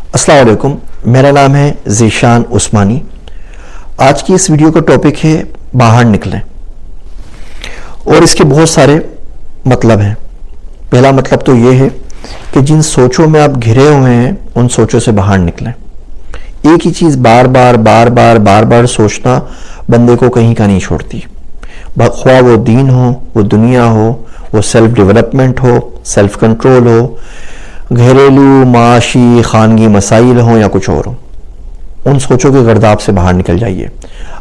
السلام علیکم، میرا نام ہے ذیشان عثمانی۔ آج کی اس ویڈیو کا ٹاپک ہے باہر نکلیں، اور اس کے بہت سارے مطلب ہیں۔ پہلا مطلب تو یہ ہے کہ جن سوچوں میں آپ گھرے ہوئے ہیں ان سوچوں سے باہر نکلیں۔ ایک ہی چیز بار بار سوچنا بندے کو کہیں کا نہیں چھوڑتی، خواہ وہ دین ہو، وہ دنیا ہو، وہ سیلف ڈیولپمنٹ ہو، سیلف کنٹرول ہو، گھریلو معاشی خانگی مسائل ہوں یا کچھ اور ہوں۔ ان سوچوں کے گرداب سے باہر نکل جائیے۔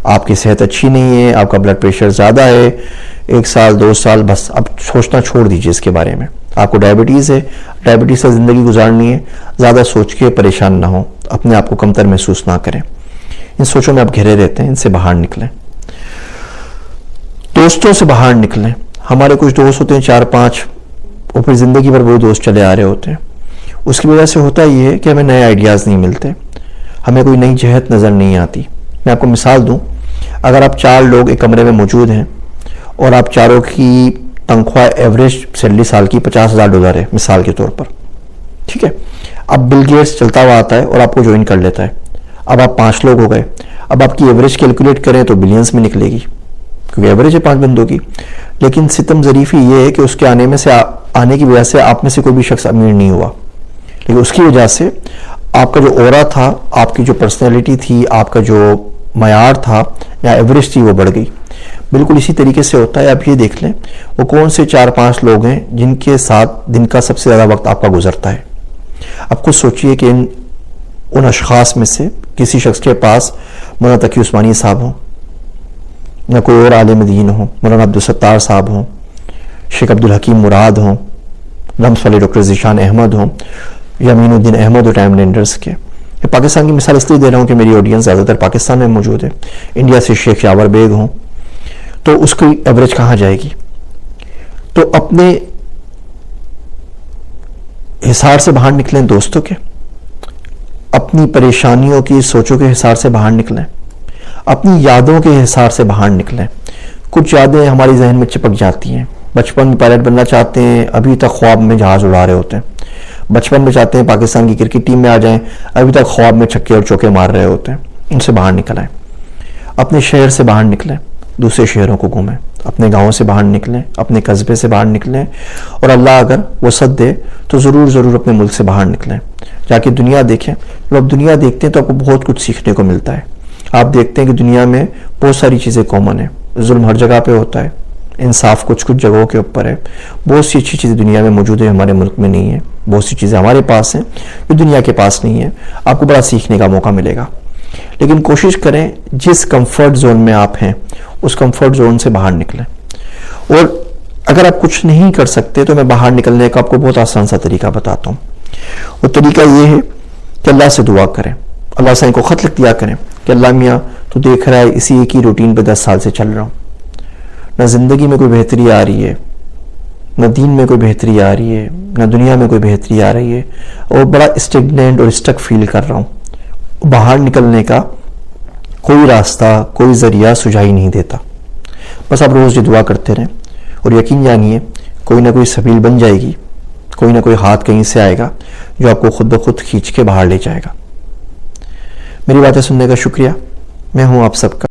آپ کی صحت اچھی نہیں ہے، آپ کا بلڈ پریشر زیادہ ہے، 1 سال 2 سال، بس اب سوچنا چھوڑ دیجئے اس کے بارے میں۔ آپ کو ڈائبٹیز ہے، ڈائبٹیز سے زندگی گزارنی ہے، زیادہ سوچ کے پریشان نہ ہوں، اپنے آپ کو کمتر محسوس نہ کریں۔ ان سوچوں میں آپ گھرے رہتے ہیں، ان سے باہر نکلیں۔ دوستوں سے باہر نکلیں۔ ہمارے کچھ دوست ہوتے ہیں 4-5، اور پھر زندگی بھر وہ دوست چلے آ رہے ہوتے ہیں۔ اس کی وجہ سے ہوتا یہ ہے کہ ہمیں نئے آئیڈیاز نہیں ملتے، ہمیں کوئی نئی جہت نظر نہیں آتی۔ میں آپ کو مثال دوں، اگر آپ 4 لوگ ایک کمرے میں موجود ہیں اور آپ چاروں کی تنخواہ ایوریج سیلری سال کی $50,000 ہے مثال کے طور پر، ٹھیک ہے؟ اب بل گیٹس چلتا ہوا آتا ہے اور آپ کو جوائن کر لیتا ہے۔ اب آپ 5 لوگ ہو گئے، اب آپ کی ایوریج کیلکولیٹ کریں تو بلینز میں نکلے گی، کیونکہ ایوریج ہے 5 بندوں کی۔ لیکن ستم ظریفی یہ ہے کہ اس کے آنے کی وجہ سے آپ میں سے کوئی بھی شخص امیر نہیں ہوا، لیکن اس کی وجہ سے آپ کا جو اورا تھا، آپ کی جو پرسنالٹی تھی، آپ کا جو معیار تھا یا ایوریج تھی، وہ بڑھ گئی۔ بالکل اسی طریقے سے ہوتا ہے۔ آپ یہ دیکھ لیں وہ کون سے 4-5 لوگ ہیں جن کے ساتھ دن کا سب سے زیادہ وقت آپ کا گزرتا ہے۔ اب خود سوچئے کہ ان اشخاص میں سے کسی شخص کے پاس مولانا تقی عثمانی صاحب ہوں، یا کوئی اور عالم دین ہوں، مولانا عبدالستار صاحب ہوں، شیخ عبدالحکیم مراد ہوں، رمز والے ڈاکٹر ذیشان احمد ہوں، یا امین الدین احمد اور ٹائم لینڈرز کے۔ یہ پاکستان کی مثال اس لیے دے رہا ہوں کہ میری آڈینس زیادہ تر پاکستان میں موجود ہے۔ انڈیا سے شیخ یاور بیگ ہوں، تو اس کی ایوریج کہاں جائے گی؟ تو اپنے حصار سے باہر نکلیں دوستوں کے، اپنی پریشانیوں کی سوچوں کے حصار سے باہر نکلیں، اپنی یادوں کے حصار سے باہر نکلیں۔ کچھ یادیں ہماری ذہن میں چپک جاتی ہیں۔ بچپن میں پائلٹ بننا چاہتے ہیں، ابھی تک خواب میں جہاز اڑا رہے ہوتے ہیں۔ بچپن میں چاہتے ہیں پاکستان کی کرکٹ ٹیم میں آ جائیں، ابھی تک خواب میں چھکے اور چوکے مار رہے ہوتے ہیں۔ ان سے باہر نکل آئیں۔ اپنے شہر سے باہر نکلیں، دوسرے شہروں کو گھومیں، اپنے گاؤں سے باہر نکلیں، اپنے قصبے سے باہر نکلیں، اور اللہ اگر وسعت دے تو ضرور اپنے ملک سے باہر نکلیں، جا کے دنیا دیکھیں۔ جب آپ دنیا دیکھتے ہیں تو آپ کو بہت کچھ سیکھنے کو ملتا ہے۔ آپ دیکھتے ہیں کہ دنیا میں بہت ساری چیزیں کامن ہیں، ظلم ہر جگہ پہ ہوتا ہے، انصاف کچھ جگہوں کے اوپر ہے، بہت سی اچھی چیزیں دنیا میں موجود ہیں، ہمارے ملک میں نہیں ہیں، بہت سی چیزیں ہمارے پاس ہیں جو دنیا کے پاس نہیں ہیں۔ آپ کو بڑا سیکھنے کا موقع ملے گا، لیکن کوشش کریں جس کمفرٹ زون میں آپ ہیں اس کمفرٹ زون سے باہر نکلیں۔ اور اگر آپ کچھ نہیں کر سکتے تو میں باہر نکلنے کا آپ کو بہت آسان سا طریقہ بتاتا ہوں۔ وہ طریقہ یہ ہے کہ اللہ سے دعا کریں، اللہ سے کو خط لکھ دیا کریں کہ اللہ میاں تو دیکھ رہا ہے اسی ایک ہی روٹین پہ 10 سال سے چل رہا ہوں، نہ زندگی میں کوئی بہتری آ رہی ہے، نہ دین میں کوئی بہتری آ رہی ہے، نہ دنیا میں کوئی بہتری آ رہی ہے، اور بڑا اسٹیگنینٹ اور اسٹک فیل کر رہا ہوں۔ باہر نکلنے کا کوئی راستہ، کوئی ذریعہ سجائی نہیں دیتا۔ بس آپ روز یہ دعا کرتے رہیں، اور یقین جانیے کوئی نہ کوئی سبیل بن جائے گی، کوئی نہ کوئی ہاتھ کہیں سے آئے گا جو آپ کو خود بخود کھینچ کے باہر لے جائے گا۔ میری باتیں سننے کا شکریہ۔ میں ہوں آپ سب کا